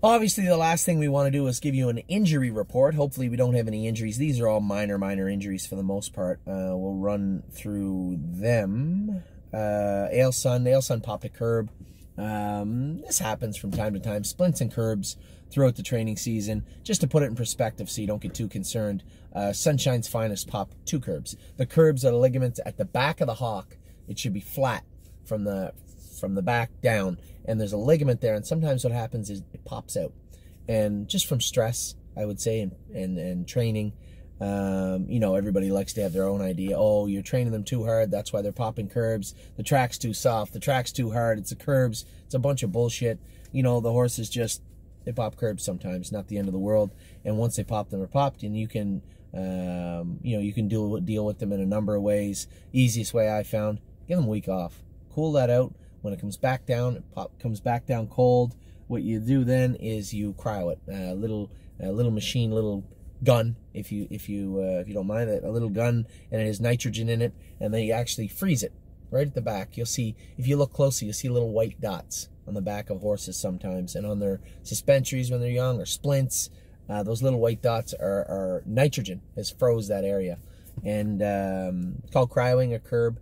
Obviously, the last thing we want to do is give you an injury report. Hopefully, we don't have any injuries. These are all minor injuries for the most part. We'll run through them. Ailson popped a curb. This happens from time to time. Splints and curbs throughout the training season. Just to put it in perspective so you don't get too concerned, Sunshine's Finest popped 2 curbs. The curbs are the ligaments at the back of the hock. It should be flat from the back down, and there's a ligament there, and sometimes what happens is it pops out. And just from stress, I would say, and training, you know, everybody likes to have their own idea. Oh, you're training them too hard, that's why they're popping curbs. The track's too soft, the track's too hard, it's the curbs. It's a bunch of bullshit. You know, the horses just, they pop curbs sometimes, not the end of the world. And once they pop them, they're popped, and you can, you know, you can deal with them in a number of ways. Easiest way I found, give them a week off. Cool that out. When it comes back down, comes back down cold. What you do then is you cryo it. A little machine, little gun, if you don't mind it, a little gun, and it has nitrogen in it, and then you actually freeze it right at the back. You'll see, if you look closely, you'll see little white dots on the back of horses sometimes, and on their suspensories when they're young, or splints. Those little white dots are nitrogen has froze that area, and called cryoing a curb.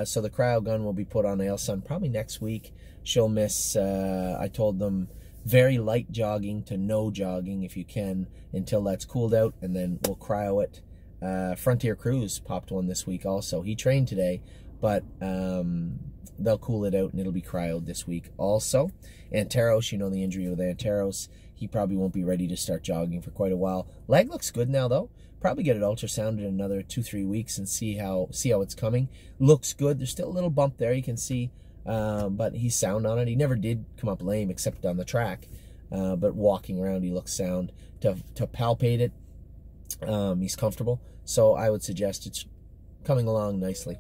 So the cryo gun will be put on Ailson probably next week. She'll miss, I told them, very light jogging to no jogging if you can until that's cooled out, and then we'll cryo it. Frontier Cruise popped one this week also. He trained today, but they'll cool it out and it'll be cryoed this week also. Anteros, you know the injury with Anteros. He probably won't be ready to start jogging for quite a while. Leg looks good now though. Probably get it ultrasounded in another 2-3 weeks and see how it's coming. Looks good. There's still a little bump there, you can see, but he's sound on it. He never did come up lame except on the track, but walking around he looks sound. To palpate it, he's comfortable. So I would suggest it's coming along nicely.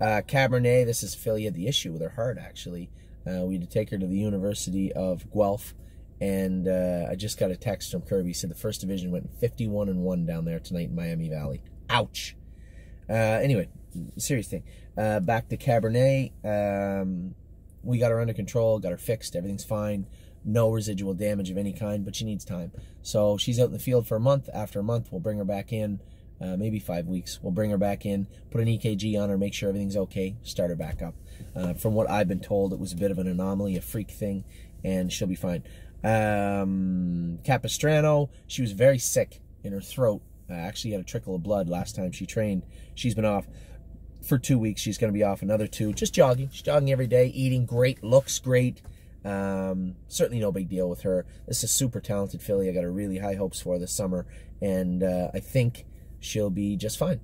Cabernet, this is Philly had the issue with her heart actually. We had to take her to the University of Guelph. And I just got a text from Kirby. He said the first division went 51-1 down there tonight in Miami Valley. Ouch. Anyway, serious thing. Back to Cabernet. We got her under control, got her fixed. Everything's fine. No residual damage of any kind, but she needs time. So she's out in the field for a month. After a month, we'll bring her back in. Maybe 5 weeks. We'll bring her back in, put an EKG on her, make sure everything's okay, start her back up. From what I've been told, it was a bit of an anomaly, a freak thing, and she'll be fine. Capistrano, she was very sick in her throat. Actually had a trickle of blood last time she trained. She's been off for 2 weeks. She's going to be off another 2. Just jogging. She's jogging every day, eating great, looks great. Certainly no big deal with her. This is a super talented filly. I got really high hopes for this summer, and I think she'll be just fine.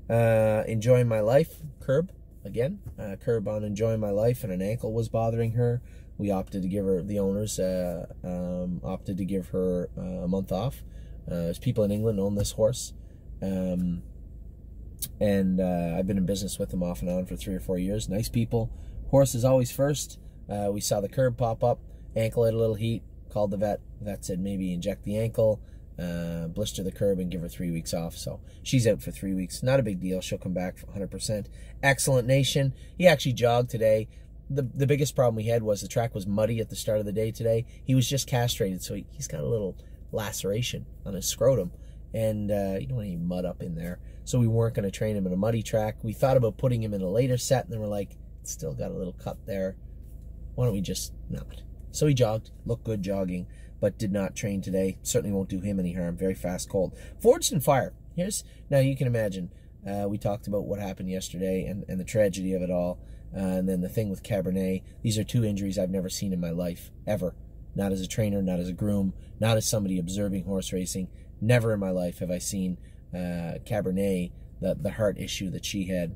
Enjoying My Life, curb again. Curb on Enjoying My Life, and an ankle was bothering her. We opted to give her, the owners opted to give her a month off. There's people in England own this horse. And I've been in business with them off and on for 3 or 4 years. Nice people. Horse is always first. We saw the curb pop up. Ankle had a little heat. Called the vet. Vet said maybe inject the ankle, blister the curb, and give her 3 weeks off. So she's out for 3 weeks. Not a big deal. She'll come back 100%. Excellent Nation. He actually jogged today. The biggest problem we had was the track was muddy at the start of the day today. He was just castrated, so he's got a little laceration on his scrotum, and you don't want any mud up in there. So we weren't going to train him in a muddy track. We thought about putting him in a later set, and then we're like, it's still got a little cut there. Why don't we just not? So he jogged, looked good jogging, but did not train today. Certainly won't do him any harm. Very fast cold. Forged in Fire. Now you can imagine, we talked about what happened yesterday and the tragedy of it all. And then the thing with Cabernet, these are 2 injuries I've never seen in my life, ever. Not as a trainer, not as a groom, not as somebody observing horse racing. Never in my life have I seen Cabernet, the heart issue that she had.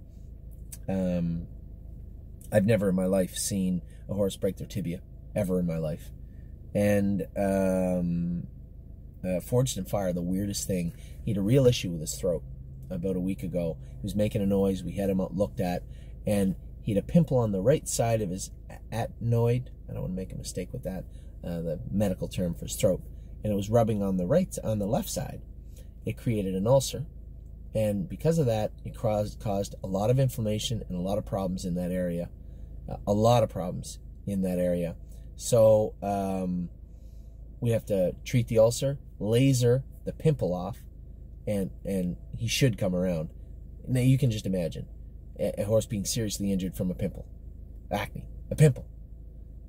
I've never in my life seen a horse break their tibia, ever in my life. And Forged in Fire, the weirdest thing, he had a real issue with his throat about a week ago. He was making a noise, we had him looked at, and he had a pimple on the right side of his adenoid. I don't want to make a mistake with that, the medical term for his throat. And it was rubbing on the left side. It created an ulcer. And because of that, it caused a lot of inflammation and a lot of problems in that area. A lot of problems in that area. So We have to treat the ulcer, laser the pimple off, and he should come around. Now you can just imagine a horse being seriously injured from a pimple. Acne, a pimple.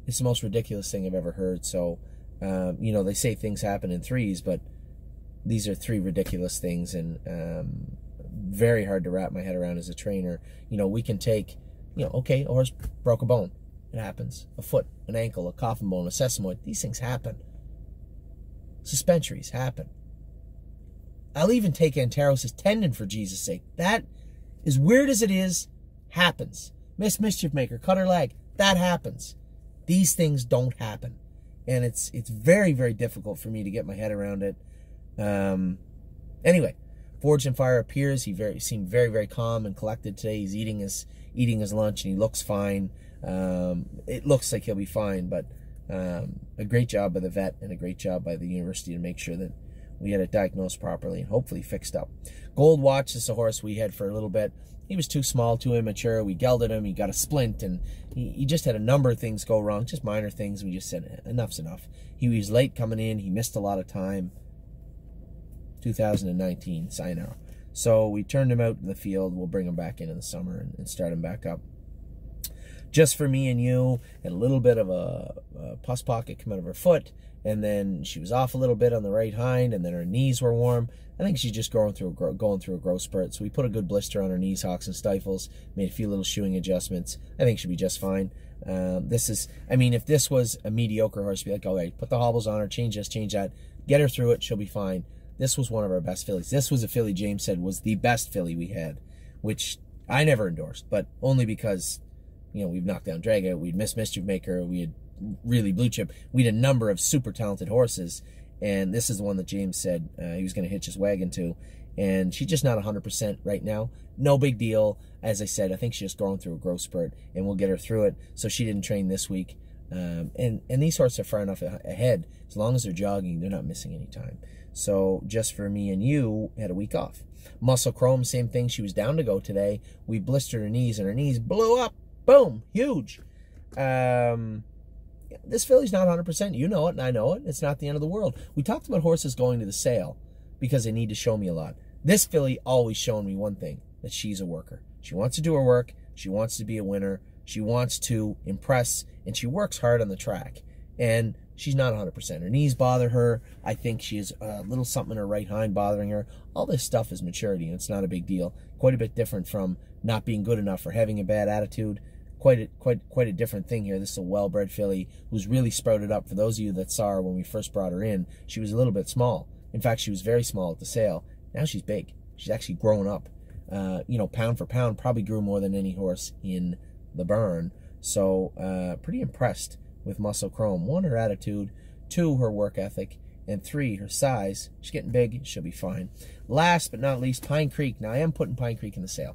It's the most ridiculous thing I've ever heard. So, you know, they say things happen in threes, but these are three ridiculous things, and very hard to wrap my head around as a trainer. You know, we can take, you know, okay, a horse broke a bone. It happens. A foot, an ankle, a coffin bone, a sesamoid. These things happen. Suspensories happen. I'll even take Anteros' tendon, for Jesus' sake. That, as weird as it is, happens. Mischief maker, cut her leg. That happens. These things don't happen. And it's very, very difficult for me to get my head around it. Anyway, Forged in Fire appears. He seemed very, very calm and collected today. He's eating his lunch, and he looks fine. It looks like he'll be fine, but a great job by the vet and a great job by the university to make sure that we had it diagnosed properly and hopefully fixed up. Gold Watch is a horse we had for a little bit. He was too small, too immature. We gelded him. He got a splint, and he just had a number of things go wrong, just minor things. We just said, enough's enough. He was late coming in. He missed a lot of time. 2019, sayonara. So we turned him out in the field. We'll bring him back in the summer and start him back up. Just for Me and You, had a little bit of a pus pocket come out of her foot, and then she was off a little bit on the right hind, and then her knees were warm. I think she's just going through a growth spurt. So we put a good blister on her knees, hocks, and stifles, made a few little shoeing adjustments. I think she'll be just fine. I mean, if this was a mediocre horse, be like, all right, put the hobbles on her, change this, change that, get her through it, she'll be fine. This was one of our best fillies. This was a filly James said was the best filly we had, which I never endorsed, but only because, you know, we've knocked down Draga, we'd missed Mischief Maker, we had really blue chip. We had a number of super talented horses, and this is the one that James said he was going to hitch his wagon to, and she's just not 100% right now. No big deal. As I said, I think she's just going through a growth spurt, and we'll get her through it. So she didn't train this week, and these horses are far enough ahead. As long as they're jogging, they're not missing any time. So Just for Me and You had a week off. Muscle Chrome, same thing. She was down to go today. We blistered her knees, and her knees blew up. Boom, huge. This filly's not 100%. You know it, and I know it. It's not the end of the world. We talked about horses going to the sale because they need to show me a lot. This filly always shown me one thing, that she's a worker. She wants to do her work. She wants to be a winner. She wants to impress, and she works hard on the track. And she's not 100%. Her knees bother her. I think she has a little something in her right hind bothering her. All this stuff is maturity, and it's not a big deal. Quite a bit different from not being good enough or having a bad attitude. Quite a different thing here. This is a well-bred filly who's really sprouted up. For those of you that saw her when we first brought her in, she was a little bit small. In fact, she was very small at the sale. Now she's big. She's actually grown up. You know, pound for pound, probably grew more than any horse in the barn. So, pretty impressed with Muscle Chrome. 1, her attitude. 2, her work ethic. And 3, her size. She's getting big. She'll be fine. Last but not least, Pine Creek. Now, I am putting Pine Creek in the sale.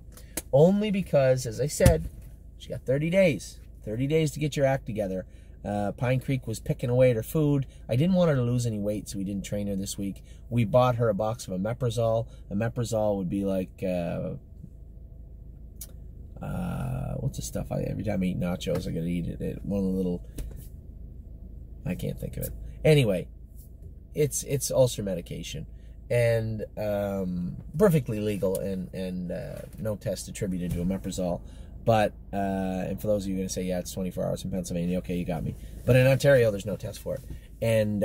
Only because, as I said, she got 30 days. 30 days to get your act together. Pine Creek was picking away at her food. I didn't want her to lose any weight, so we didn't train her this week. We bought her a box of omeprazole. Omeprazole would be like, what's the stuff? Every time I eat nachos, I gotta eat it. One of the little, I can't think of it. Anyway, it's ulcer medication. And perfectly legal, and no test attributed to omeprazole. But, and for those of you who are going to say, yeah, it's 24 hours in Pennsylvania, okay, you got me. But in Ontario, there's no test for it. And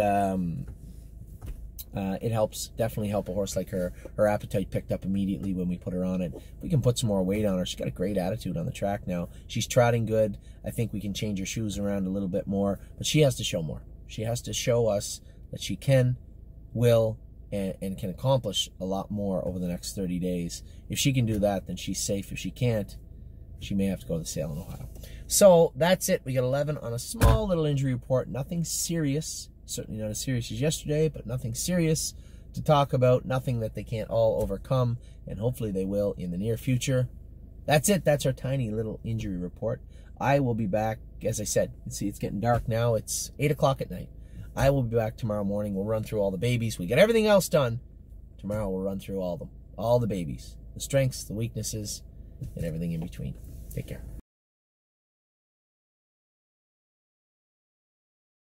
it helps, definitely help a horse like her. Her appetite picked up immediately when we put her on it. We can put some more weight on her. She's got a great attitude on the track now. She's trotting good. I think we can change her shoes around a little bit more. But she has to show more. She has to show us that she can, will, and can accomplish a lot more over the next 30 days. If she can do that, then she's safe. If she can't, she may have to go to the sale in Ohio. So that's it. We got 11 on a small little injury report. Nothing serious. Certainly not as serious as yesterday, but nothing serious to talk about. Nothing that they can't all overcome, and hopefully they will in the near future. That's it. That's our tiny little injury report. I will be back, as I said. You see, it's getting dark now. It's 8 o'clock at night. I will be back tomorrow morning. We'll run through all the babies. We got everything else done. Tomorrow we'll run through all the babies. The strengths, the weaknesses, and everything in between. Take care.